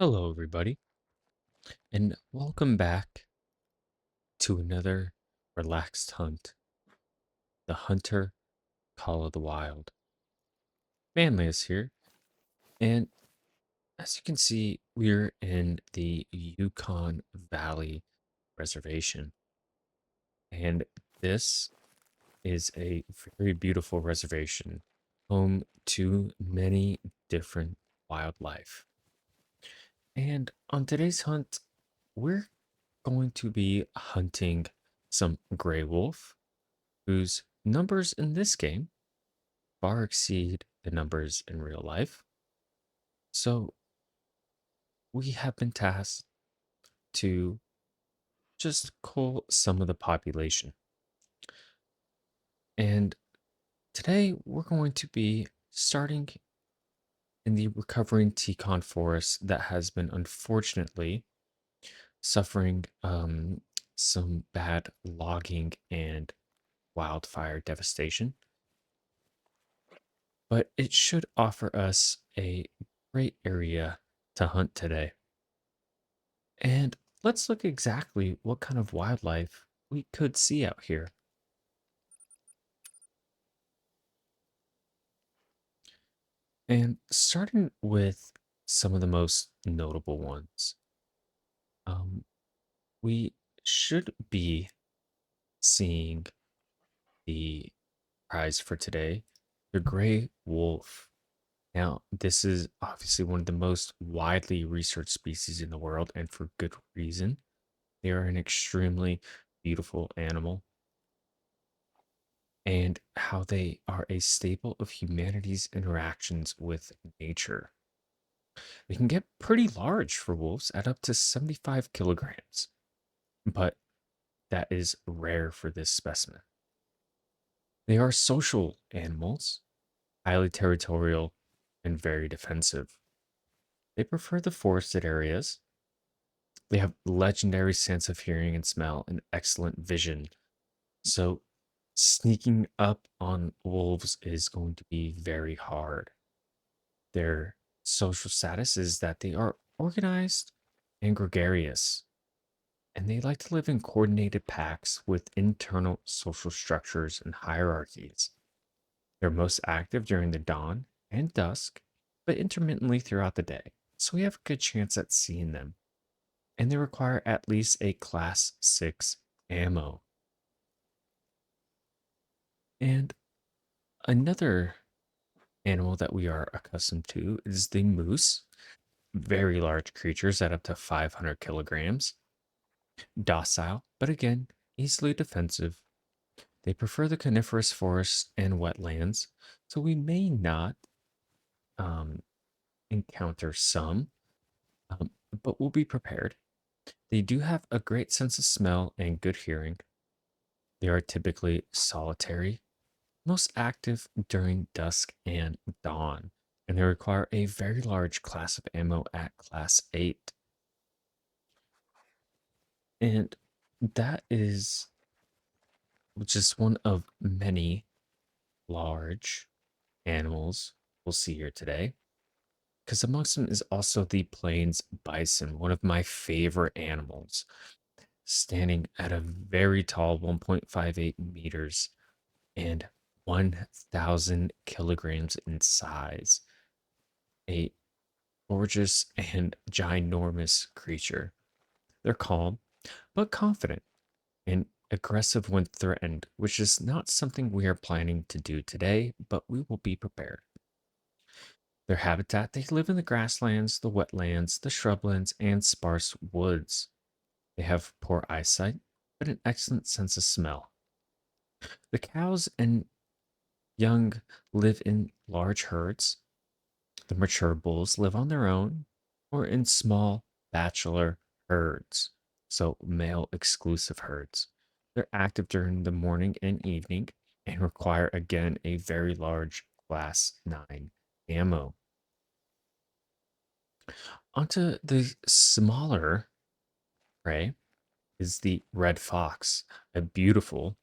Hello, everybody, and welcome back to another relaxed hunt, the Hunter Call of the Wild. Manly is here, and as you can see, we're in the Yukon Valley Reservation, and this is a very beautiful reservation, home to many different wildlife. And on today's hunt, we're going to be hunting some gray wolf whose numbers in this game far exceed the numbers in real life. So we have been tasked to just cull some of the population. And today we're going to be starting in the recovering Teton forest that has been unfortunately suffering some bad logging and wildfire devastation. But it should offer us a great area to hunt today. And let's look exactly what kind of wildlife we could see out here. And starting with some of the most notable ones, um, we should be seeing the prize for today, the gray wolf. Now, this is obviously one of the most widely researched species in the world, and for good reason. They are an extremely beautiful animal, and how they are a staple of humanity's interactions with nature. They can get pretty large for wolves at up to 75 kilograms, but that is rare for this specimen. They are social animals, highly territorial, and very defensive. They prefer the forested areas. They have legendary sense of hearing and smell and excellent vision. So sneaking up on wolves is going to be very hard. Their social status is that they are organized and gregarious, and they like to live in coordinated packs with internal social structures and hierarchies. They're most active during the dawn and dusk, but intermittently throughout the day, so we have a good chance at seeing them. And they require at least a class 6 ammo. And another animal that we are accustomed to is the moose. Very large creatures at up to 500 kilograms. Docile, but again, easily defensive. They prefer the coniferous forests and wetlands, so we may not um, encounter some, um, but we'll be prepared. They do have a great sense of smell and good hearing. They are typically solitary, most active during dusk and dawn, and they require a very large class of ammo at class 8. And that is just one of many large animals we'll see here today. Because amongst them is also the plains bison, one of my favorite animals, standing at a very tall 1.58 meters and 1,000 kilograms in size. A gorgeous and ginormous creature. They're calm, but confident and aggressive when threatened, which is not something we are planning to do today, but we will be prepared. Their habitat, they live in the grasslands, the wetlands, the shrublands, and sparse woods. They have poor eyesight, but an excellent sense of smell. The cows and young live in large herds. The mature bulls live on their own or in small bachelor herds, so male exclusive herds. They're active during the morning and evening and require again a very large class 9 ammo. Onto the smaller prey is the red fox, a beautiful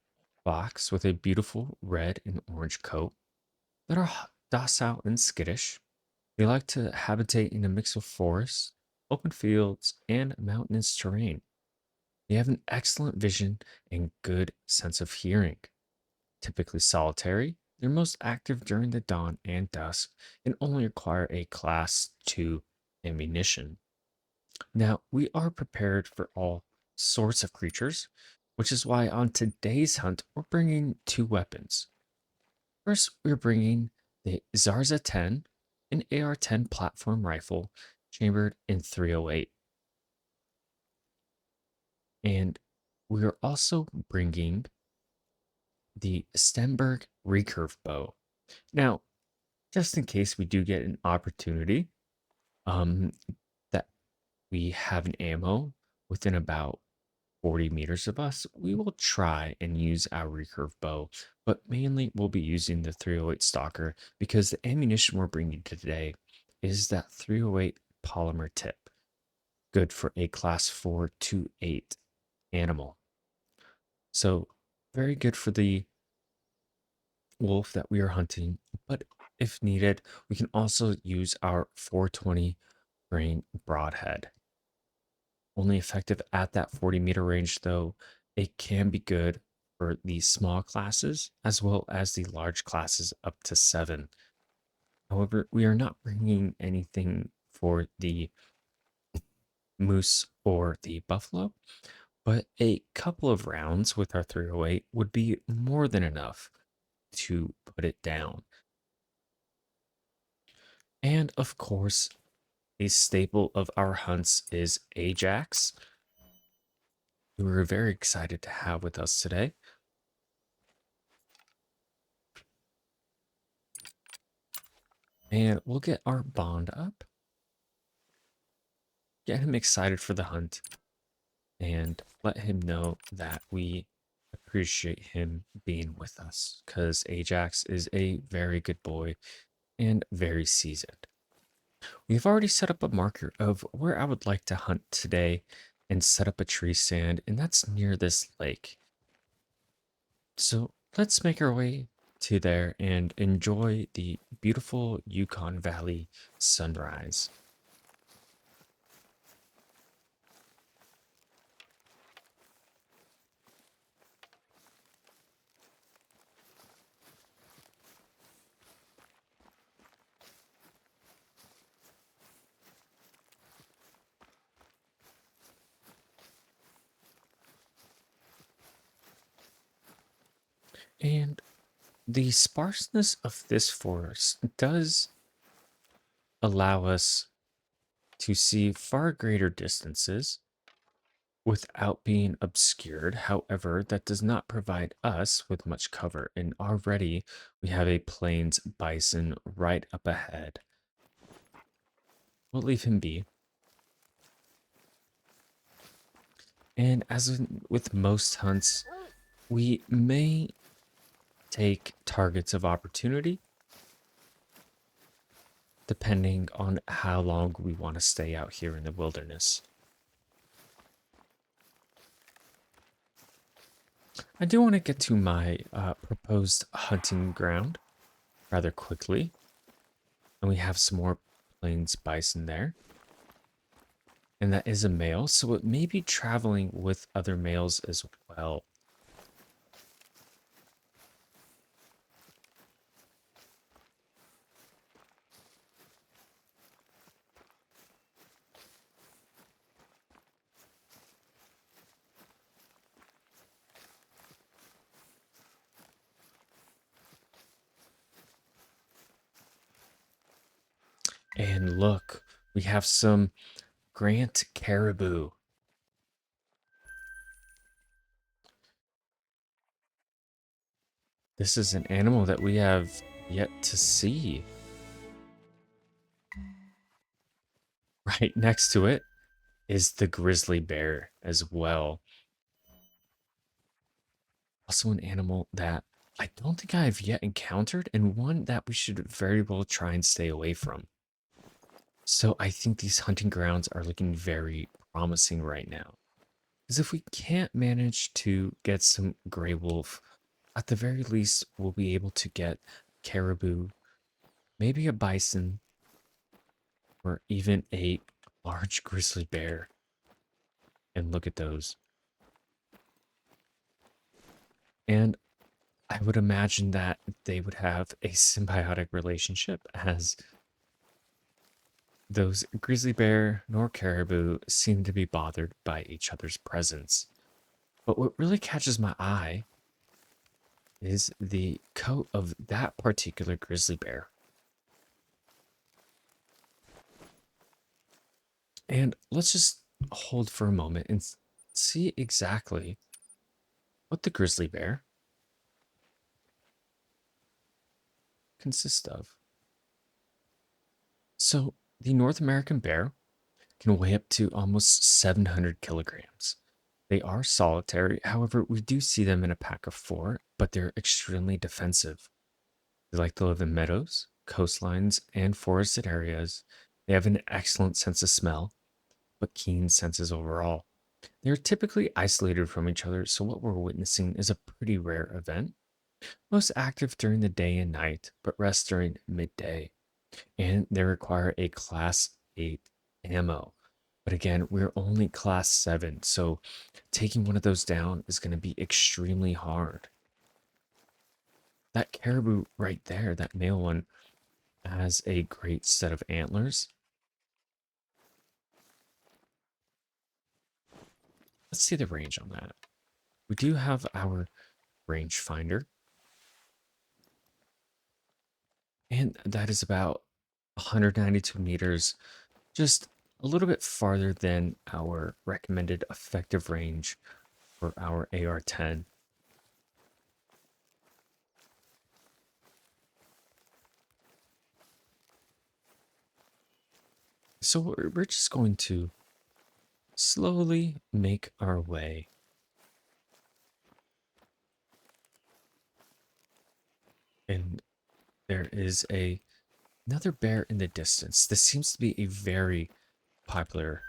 fox with a beautiful red and orange coat that are docile and skittish. They like to habitate in a mix of forests open fields, and mountainous terrain. They have an excellent vision and good sense of hearing. Typically solitary, they're most active during the dawn and dusk and only require a class 2 ammunition. Now, we are prepared for all sorts of creatures, which is why on today's hunt, we're bringing two weapons. First, we're bringing the Zarza 10, an AR-10 platform rifle chambered in 308. And we are also bringing the Stenberg recurve bow. Now, just in case we do get an opportunity, um, that we have an ammo within about 40 meters of us, we will try and use our recurve bow, but mainly we'll be using the 308 Stalker because the ammunition we're bringing today is that 308 polymer tip, good for a class 4 to 8 animal. So, very good for the wolf that we are hunting, but if needed, we can also use our 420 grain broadhead. Only effective at that 40-meter range, though, it can be good for the small classes as well as the large classes up to 7. However, we are not bringing anything for the moose or the buffalo, but a couple of rounds with our 308 would be more than enough to put it down. And of course, a staple of our hunts is Ajax, who we're very excited to have with us today. And we'll get our bond up, get him excited for the hunt, and let him know that we appreciate him being with us because Ajax is a very good boy and very seasoned. We've already set up a marker of where I would like to hunt today and set up a tree stand, and that's near this lake. So let's make our way to there and enjoy the beautiful Yukon Valley sunrise. And the sparseness of this forest does allow us to see far greater distances without being obscured. However, that does not provide us with much cover, and already we have a plains bison right up ahead. We'll leave him be. And with most hunts, we may take targets of opportunity depending on how long we want to stay out here in the wilderness. I do want to get to my proposed hunting ground rather quickly, and we have some more plains bison there. And that is a male, so it may be traveling with other males as well. And look, we have some Grant caribou. This is an animal that we have yet to see. Right next to it is the grizzly bear as well. Also, an animal that I don't think I have yet encountered, and one that we should very well try and stay away from. So, I think these hunting grounds are looking very promising right now. Because if we can't manage to get some gray wolf, at the very least, we'll be able to get caribou, maybe a bison, or even a large grizzly bear. And look at those. And I would imagine that they would have a symbiotic relationship as those grizzly bear nor caribou seem to be bothered by each other's presence. But what really catches my eye is the coat of that particular grizzly bear. And let's just hold for a moment and see exactly what the grizzly bear consists of. So, the North American bear can weigh up to almost 700 kilograms. They are solitary, however, we do see them in a pack of four, but they're extremely defensive. They like to live in meadows, coastlines, and forested areas. They have an excellent sense of smell, but keen senses overall. They're typically isolated from each other, so what we're witnessing is a pretty rare event. Most active during the day and night, but rest during midday. And they require a class 8 ammo. But again, we're only class 7, so taking one of those down is going to be extremely hard. That caribou right there, that male one, has a great set of antlers. Let's see the range on that. We do have our range finder, and that is about 192 meters, just a little bit farther than our recommended effective range for our AR-10. So we're just going to slowly make our way. And there is another bear in the distance. This seems to be a very popular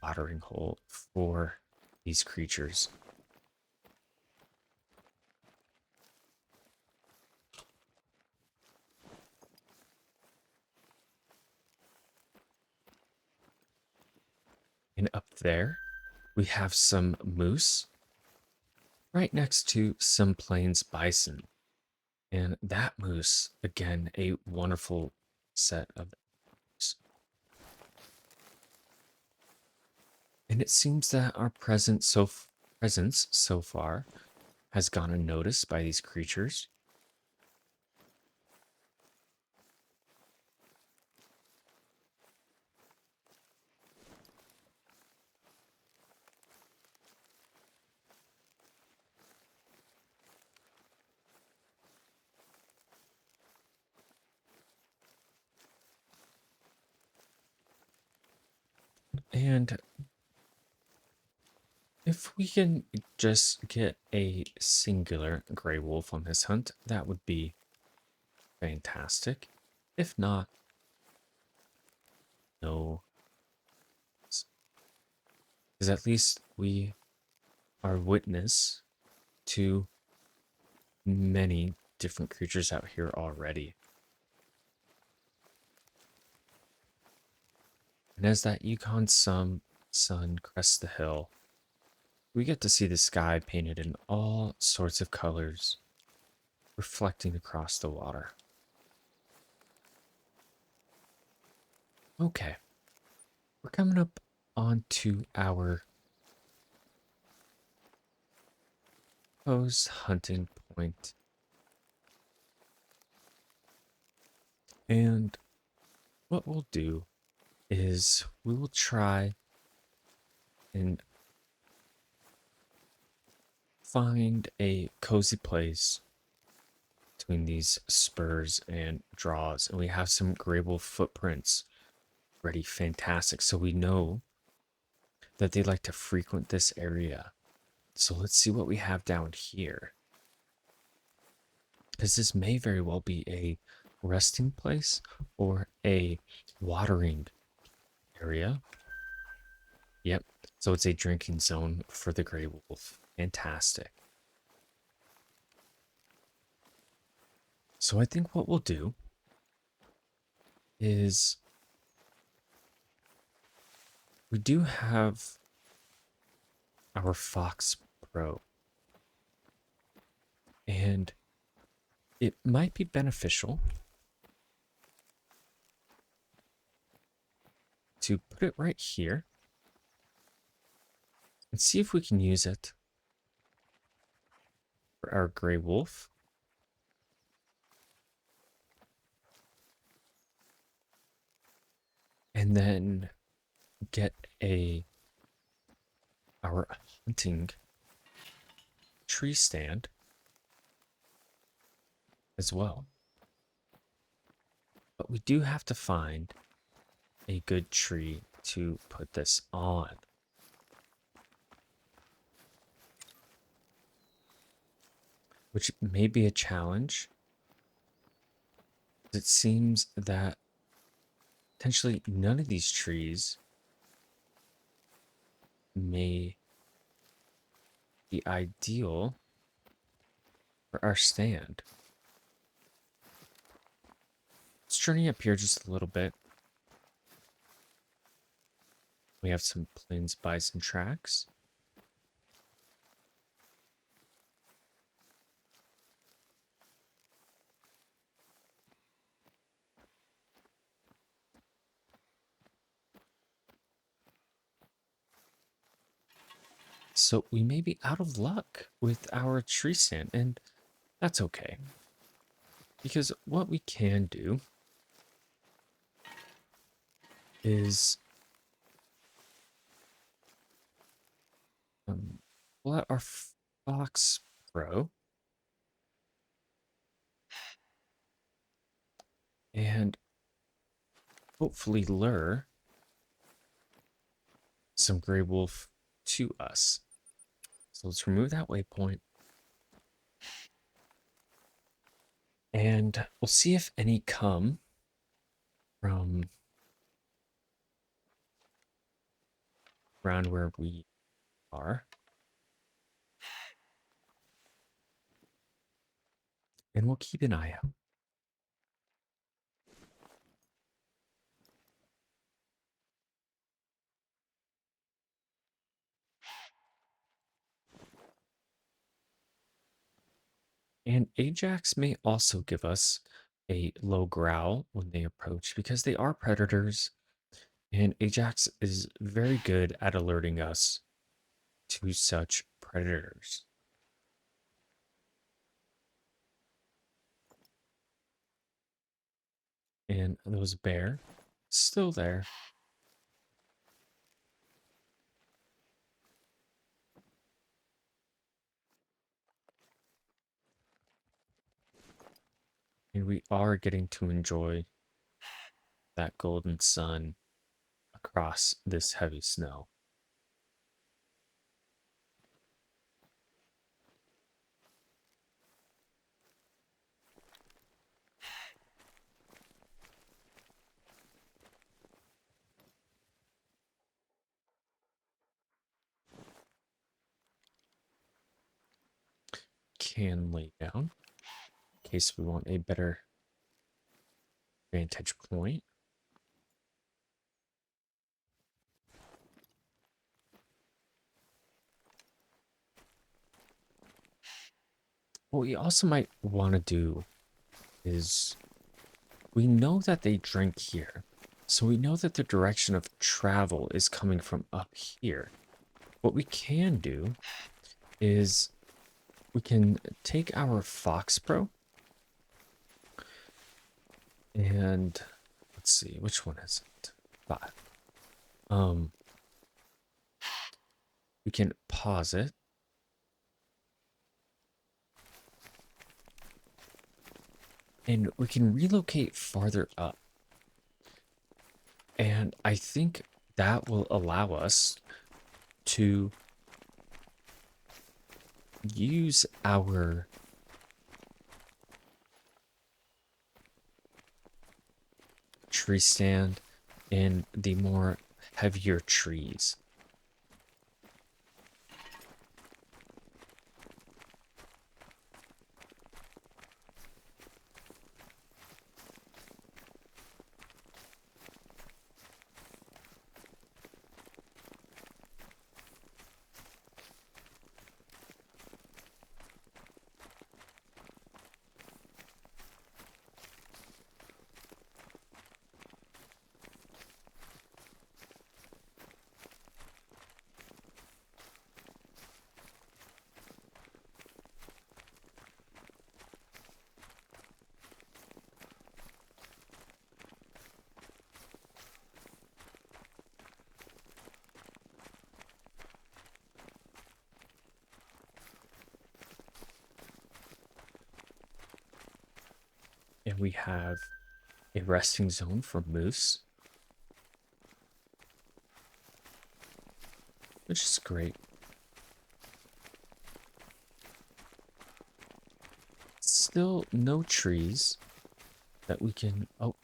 watering hole for these creatures. And up there, we have some moose right next to some plains bison. And that moose, again, a wonderful set of moose. And it seems that our presence so far has gone unnoticed by these creatures. And if we can just get a singular gray wolf on this hunt, that would be fantastic. If not, no. Because at least we are witness to many different creatures out here already. And as that Yukon sun crests the hill, we get to see the sky painted in all sorts of colors, reflecting across the water. Okay, we're coming up onto our post hunting point. And what we'll do is we will try and find a cozy place between these spurs and draws. And we have some grable footprints ready. Fantastic. So we know that they like to frequent this area. So let's see what we have down here. Because this may very well be a resting place or a watering area. Yep. So it's a drinking zone for the gray wolf. Fantastic. So I think what we'll do is we do have our Fox Pro, and it might be beneficial to put it right here and see if we can use it for our gray wolf. And then get our hunting tree stand as well. But we do have to find a good tree to put this on. Which may be a challenge. It seems that potentially none of these trees may be ideal for our stand. Let's journey up here just a little bit. We have some plains bison tracks. So we may be out of luck with our tree stand, and that's okay. Because what we can do is pull out our Fox Pro and hopefully lure some gray wolf to us. So let's remove that waypoint. And we'll see if any come from around where we are. And we'll keep an eye out. And Ajax may also give us a low growl when they approach because they are predators. And Ajax is very good at alerting us to such predators. And those bear still there. And we are getting to enjoy that golden sun across this heavy snow. Can lay down in case we want a better vantage point. What we also might want to do is we know that they drink here. So we know that the direction of travel is coming from up here. What we can do is we can take our Fox Pro and let's see, which one is it? 5. We can pause it. And we can relocate farther up. And I think that will allow us to use our tree stand in the more heavier trees. we have a resting zone for moose, which is great. Still no trees that we can. Oh,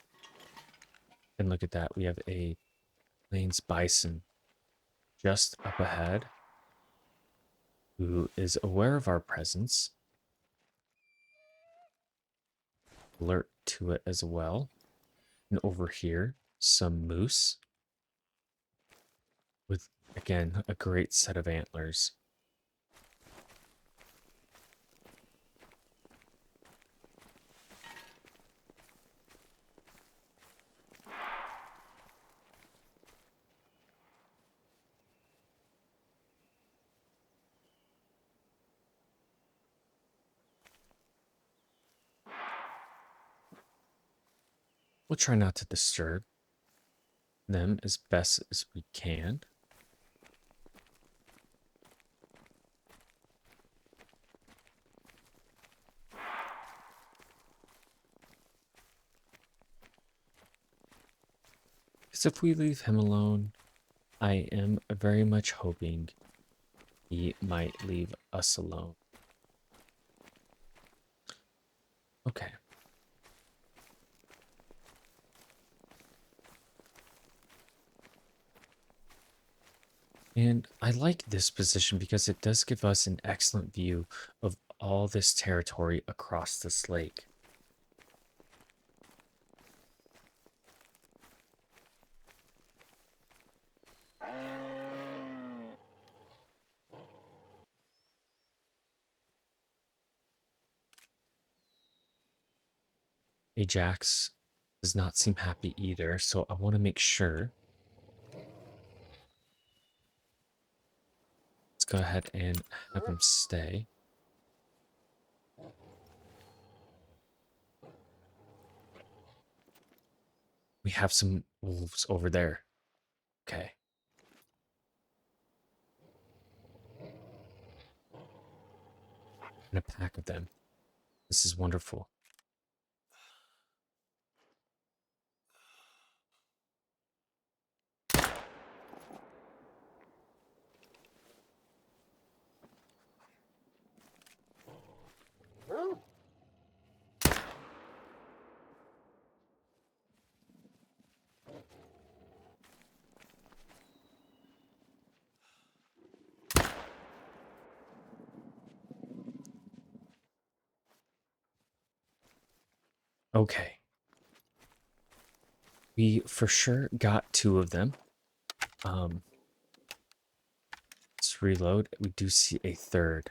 and look at that. We have a plains bison just up ahead who is aware of our presence, alert to it as well. And over here, some moose with, again, a great set of antlers. We'll try not to disturb them as best as we can. Because if we leave him alone, I am very much hoping he might leave us alone. Okay. And I like this position because it does give us an excellent view of all this territory across this lake. Ajax does not seem happy either, so I want to make sure. Let's go ahead and have him stay. We have some wolves over there. Okay. And a pack of them. This is wonderful. Okay. We for sure got two of them. Um, let's reload. We do see a third.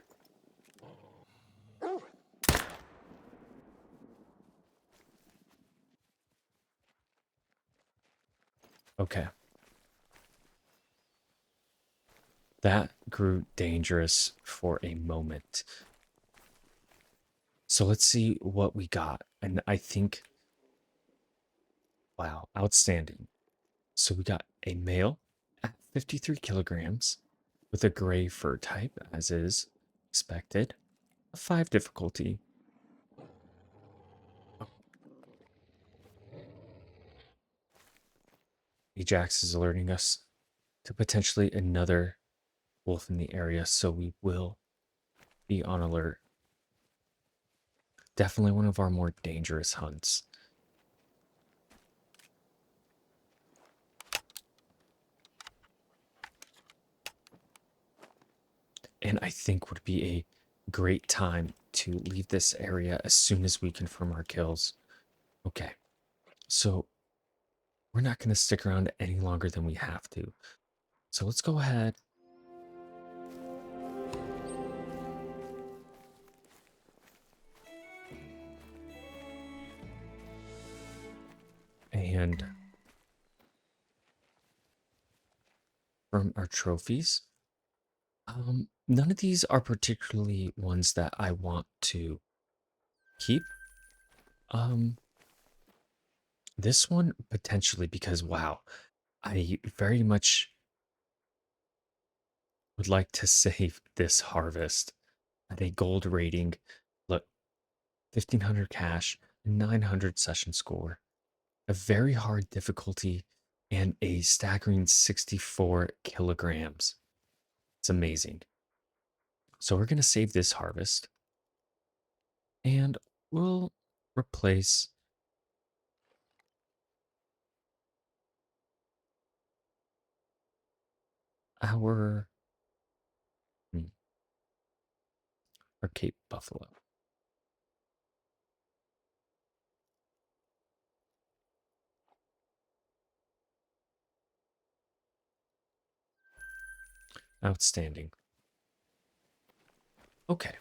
Okay. That grew dangerous for a moment. So let's see what we got. And I think, wow, outstanding. So we got a male at 53 kilograms with a gray fur type, as is expected. A 5 difficulty. Ajax is alerting us to potentially another wolf in the area, so we will be on alert. Definitely one of our more dangerous hunts. And I think would be a great time to leave this area as soon as we confirm our kills. Okay, so we're not going to stick around any longer than we have to. So let's go ahead and from our trophies. None of these are particularly ones that I want to keep. Um, this one potentially because wow, I very much would like to save this harvest at a gold rating. Look, 1500 cash 900 session score, a very hard difficulty, and a staggering 64 kilograms. It's amazing. So we're going to save this harvest and we'll replace our, hmm, our Cape Buffalo. Outstanding. Okay.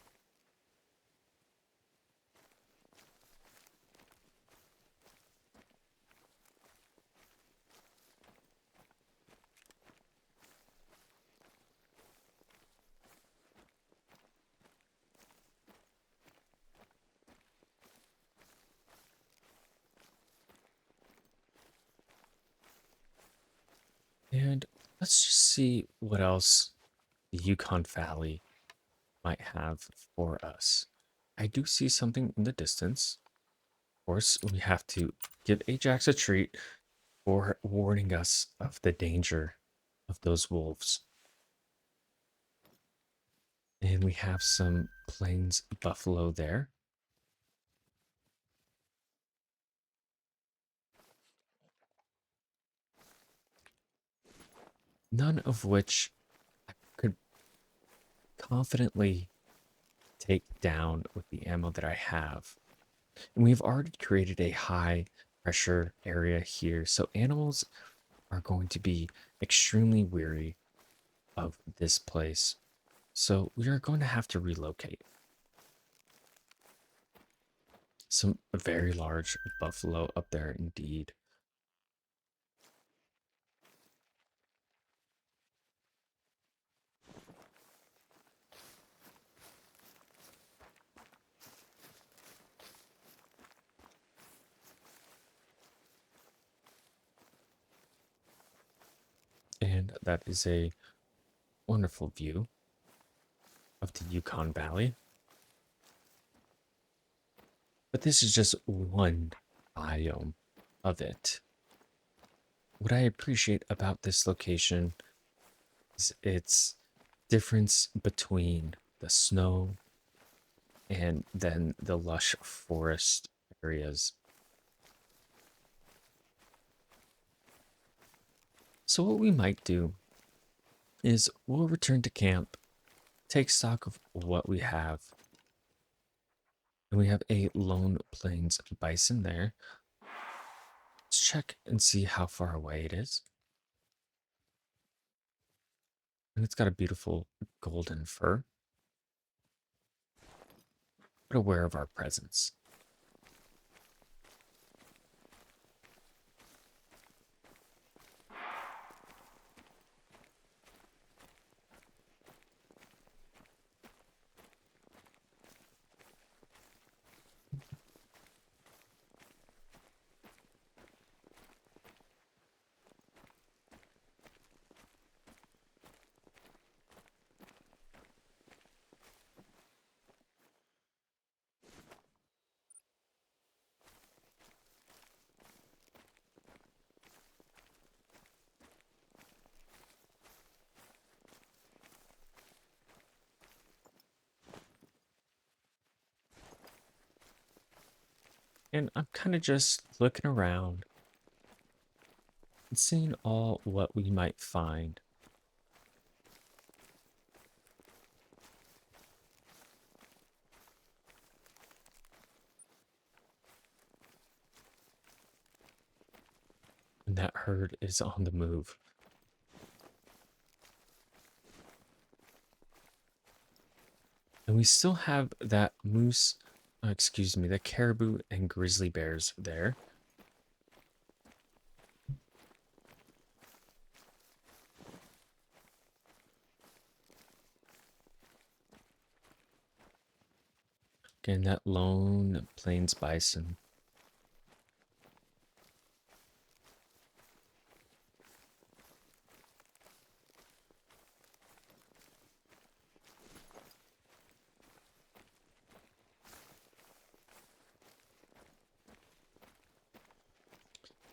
And let's just see what else the Yukon Valley might have for us. I do see something in the distance. Of course, we have to give Ajax a treat for warning us of the danger of those wolves. And we have some plains buffalo there, none of which I could confidently take down with the ammo that I have. And we've already created a high pressure area here, so animals are going to be extremely weary of this place. So we are going to have to relocate. Some very large buffalo up there indeed. And that is a wonderful view of the Yukon Valley. But this is just one biome of it. What I appreciate about this location is its difference between the snow and then the lush forest areas. So what we might do is we'll return to camp, take stock of what we have. And we have a lone plains bison there. Let's check and see how far away it is. And it's got a beautiful golden fur, but aware of our presence. And I'm kind of just looking around and seeing all what we might find. And that herd is on the move. And we still have that moose, excuse me, the caribou and grizzly bears there. Again, that lone plains bison.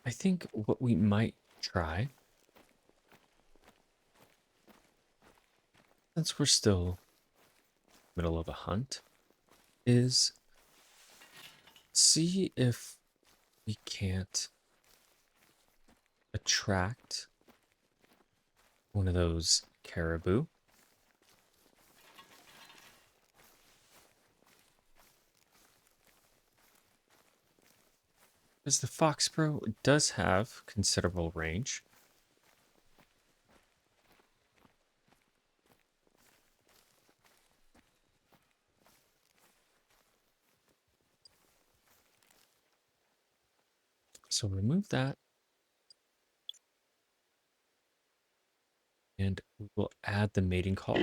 I think what we might try, since we're still middle of a hunt, is see if we can't attract one of those caribou. Because the Foxborough does have considerable range. So remove that, and we will add the mating call.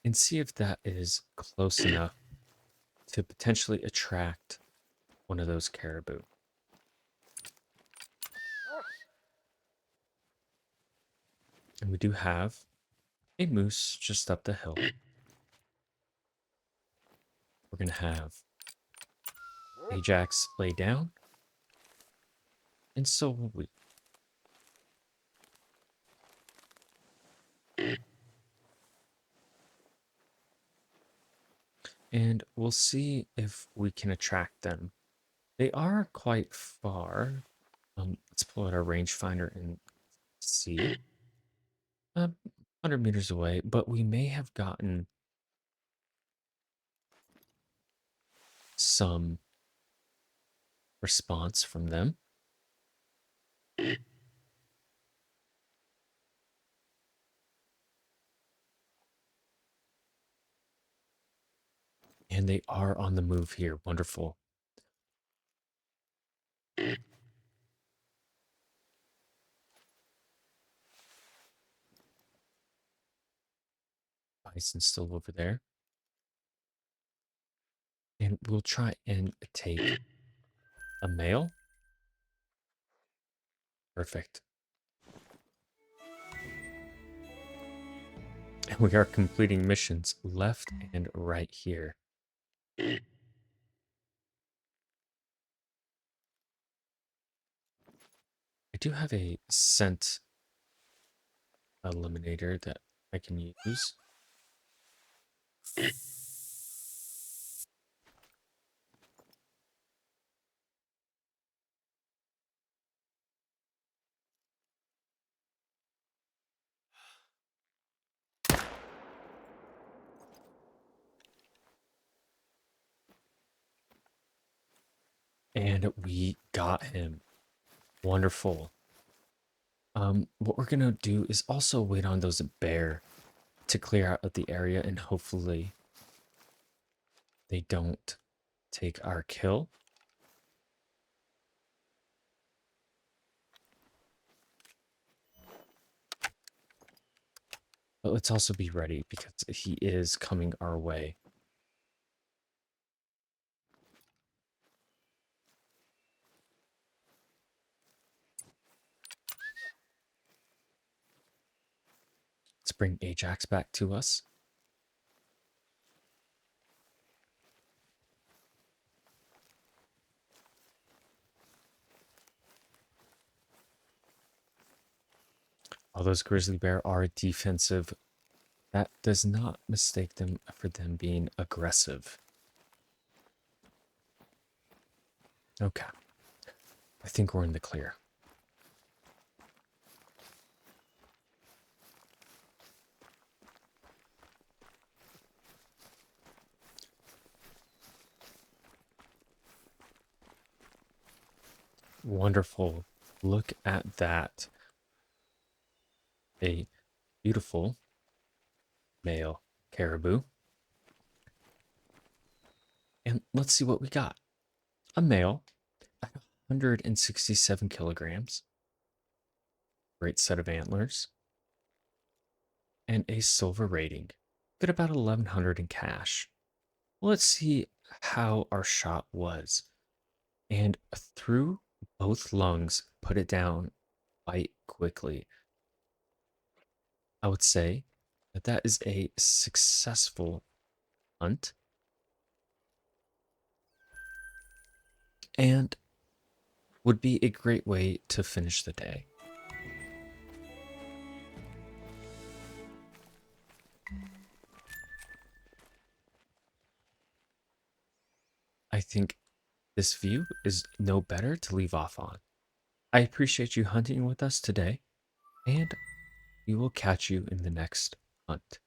And see if that is close enough to potentially attract one of those caribou. And we do have a moose just up the hill. We're going to have Ajax lay down, and so will we. And we'll see if we can attract them. They are quite far. Let's pull out our rangefinder and see. 100 meters away, but we may have gotten some response from them. And they are on the move here. Wonderful. Bison's still over there. And we'll try and take a male. Perfect. And we are completing missions left and right here. I do have a scent eliminator that I can use. And we got him. Wonderful. What we're gonna do is also wait on those bear to clear out of the area, and hopefully they don't take our kill. But let's also be ready because he is coming our way. Let's bring Ajax back to us. All those grizzly bear are defensive. That does not mistake them for them being aggressive. Okay. I think we're in the clear. Wonderful. Look at that. A beautiful male caribou. And let's see what we got. A male at 167 kilograms. Great set of antlers. And a silver rating. Good about 1100 in cash. Let's see how our shot was. And through both lungs, put it down quite quickly. I would say that that is a successful hunt and would be a great way to finish the day. I think this view is no better to leave off on. I appreciate you hunting with us today, and we will catch you in the next hunt.